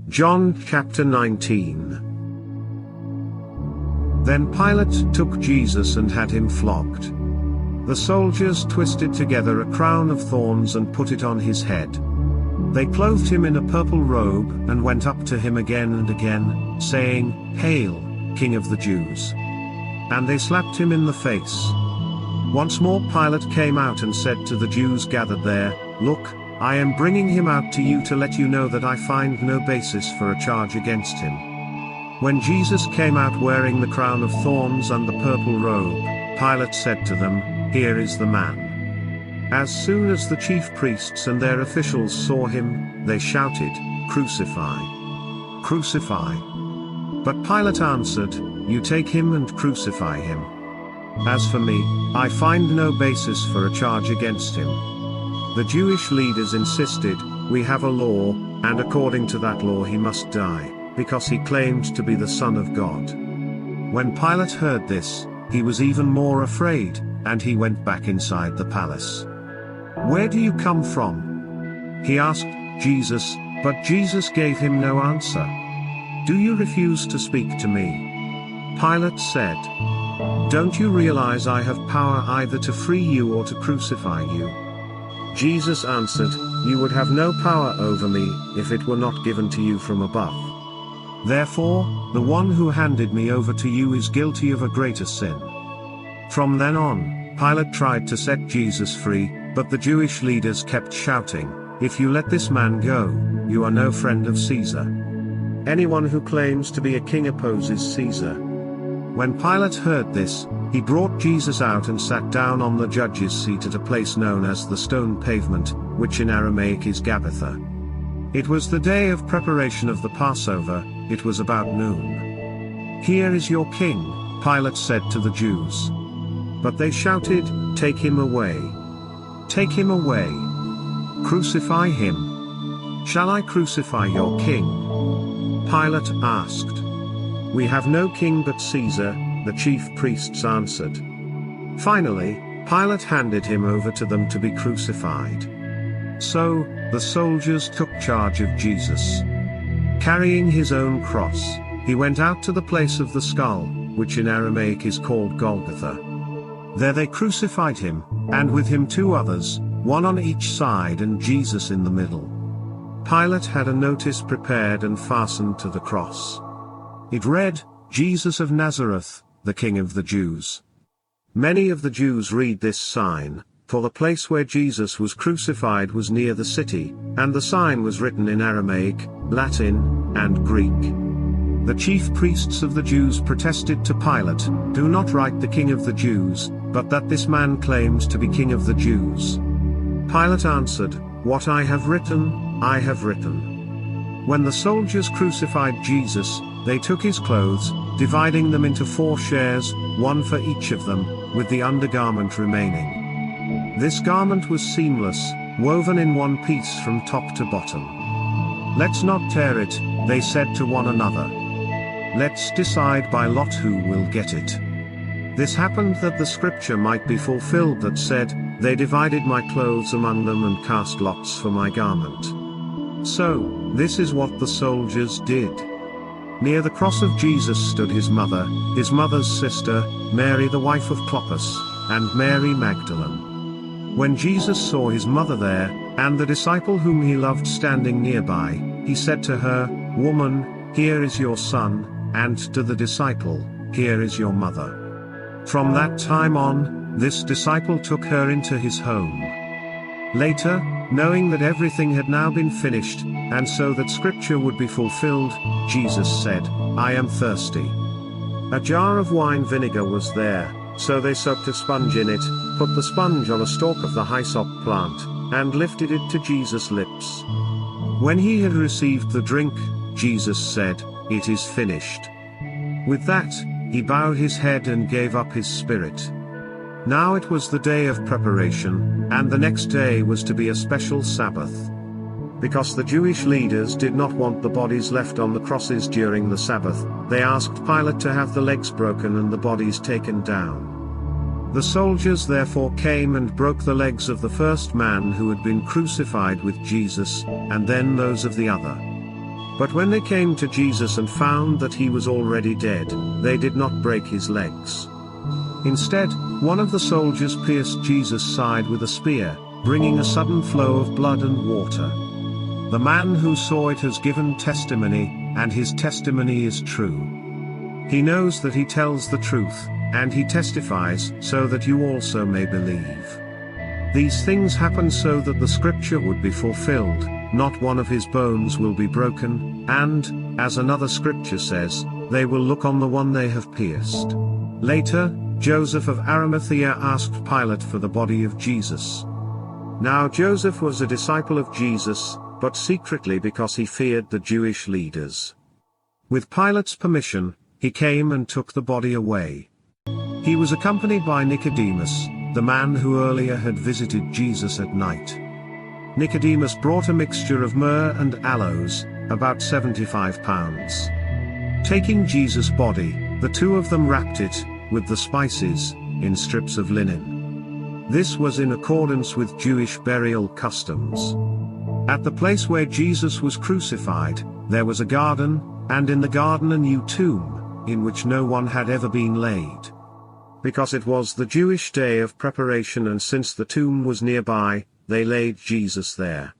John chapter 19. Then Pilate took Jesus and had him flogged. The soldiers twisted together a crown of thorns and put it on his head. They clothed him in a purple robe and went up to him again and again, saying, "Hail, King of the Jews!" And they slapped him in the face. Once more Pilate came out and said to the Jews gathered there, "Look, I am bringing him out to you to let you know that I find no basis for a charge against him." When Jesus came out wearing the crown of thorns and the purple robe, Pilate said to them, "Here is the man." As soon as the chief priests and their officials saw him, they shouted, "Crucify! Crucify!" But Pilate answered, "You take him and crucify him. As for me, I find no basis for a charge against him." The Jewish leaders insisted, "We have a law, and according to that law he must die, because he claimed to be the Son of God." When Pilate heard this, he was even more afraid, and he went back inside the palace. "Where do you come from?" he asked Jesus, but Jesus gave him no answer. "Do you refuse to speak to me?" Pilate said. "Don't you realize I have power either to free you or to crucify you?" Jesus answered, "You would have no power over me, if it were not given to you from above. Therefore, the one who handed me over to you is guilty of a greater sin." From then on, Pilate tried to set Jesus free, but the Jewish leaders kept shouting, "If you let this man go, you are no friend of Caesar. Anyone who claims to be a king opposes Caesar." When Pilate heard this, he brought Jesus out and sat down on the judge's seat at a place known as the Stone Pavement, which in Aramaic is Gabbatha. It was the day of preparation of the Passover. It was about noon. "Here is your king," Pilate said to the Jews. But they shouted, "Take him away! Take him away! Crucify him! Shall I crucify your king?" Pilate asked. "We have no king but Caesar," the chief priests answered. Finally, Pilate handed him over to them to be crucified. So, the soldiers took charge of Jesus. Carrying his own cross, he went out to the place of the skull, which in Aramaic is called Golgotha. There they crucified him, and with him two others, one on each side and Jesus in the middle. Pilate had a notice prepared and fastened to the cross. It read, "Jesus of Nazareth, the King of the Jews." Many of the Jews read this sign, for the place where Jesus was crucified was near the city, and the sign was written in Aramaic, Latin, and Greek. The chief priests of the Jews protested to Pilate, "Do not write the King of the Jews, but that this man claims to be King of the Jews." Pilate answered, "What I have written, I have written." When the soldiers crucified Jesus, they took his clothes, dividing them into 4 shares, one for each of them, with the undergarment remaining. This garment was seamless, woven in one piece from top to bottom. "Let's not tear it," they said to one another. "Let's decide by lot who will get it." This happened that the scripture might be fulfilled that said, "They divided my clothes among them and cast lots for my garment." So, this is what the soldiers did. Near the cross of Jesus stood his mother's sister, Mary the wife of Clopas, and Mary Magdalene. When Jesus saw his mother there, and the disciple whom he loved standing nearby, he said to her, "Woman, here is your son," and to the disciple, "Here is your mother." From that time on, this disciple took her into his home. Later, knowing that everything had now been finished, and so that scripture would be fulfilled, Jesus said, "I am thirsty." A jar of wine vinegar was there, so they soaked a sponge in it, put the sponge on a stalk of the hyssop plant, and lifted it to Jesus' lips. When he had received the drink, Jesus said, "It is finished." With that, he bowed his head and gave up his spirit. Now it was the day of preparation, and the next day was to be a special Sabbath. Because the Jewish leaders did not want the bodies left on the crosses during the Sabbath, they asked Pilate to have the legs broken and the bodies taken down. The soldiers therefore came and broke the legs of the first man who had been crucified with Jesus, and then those of the other. But when they came to Jesus and found that he was already dead, they did not break his legs. Instead, one of the soldiers pierced Jesus' side with a spear, bringing a sudden flow of blood and water. The man who saw it has given testimony, and his testimony is true. He knows that he tells the truth, and he testifies so that you also may believe. These things happen so that the scripture would be fulfilled, not one of his bones will be broken, and, as another scripture says, they will look on the one they have pierced. Later, Joseph of Arimathea asked Pilate for the body of Jesus. Now Joseph was a disciple of Jesus, but secretly because he feared the Jewish leaders. With Pilate's permission, he came and took the body away. He was accompanied by Nicodemus, the man who earlier had visited Jesus at night. Nicodemus brought a mixture of myrrh and aloes, about 75 pounds. Taking Jesus' body, the two of them wrapped it, with the spices, in strips of linen. This was in accordance with Jewish burial customs. At the place where Jesus was crucified, there was a garden, and in the garden a new tomb, in which no one had ever been laid. Because it was the Jewish day of preparation and since the tomb was nearby, they laid Jesus there.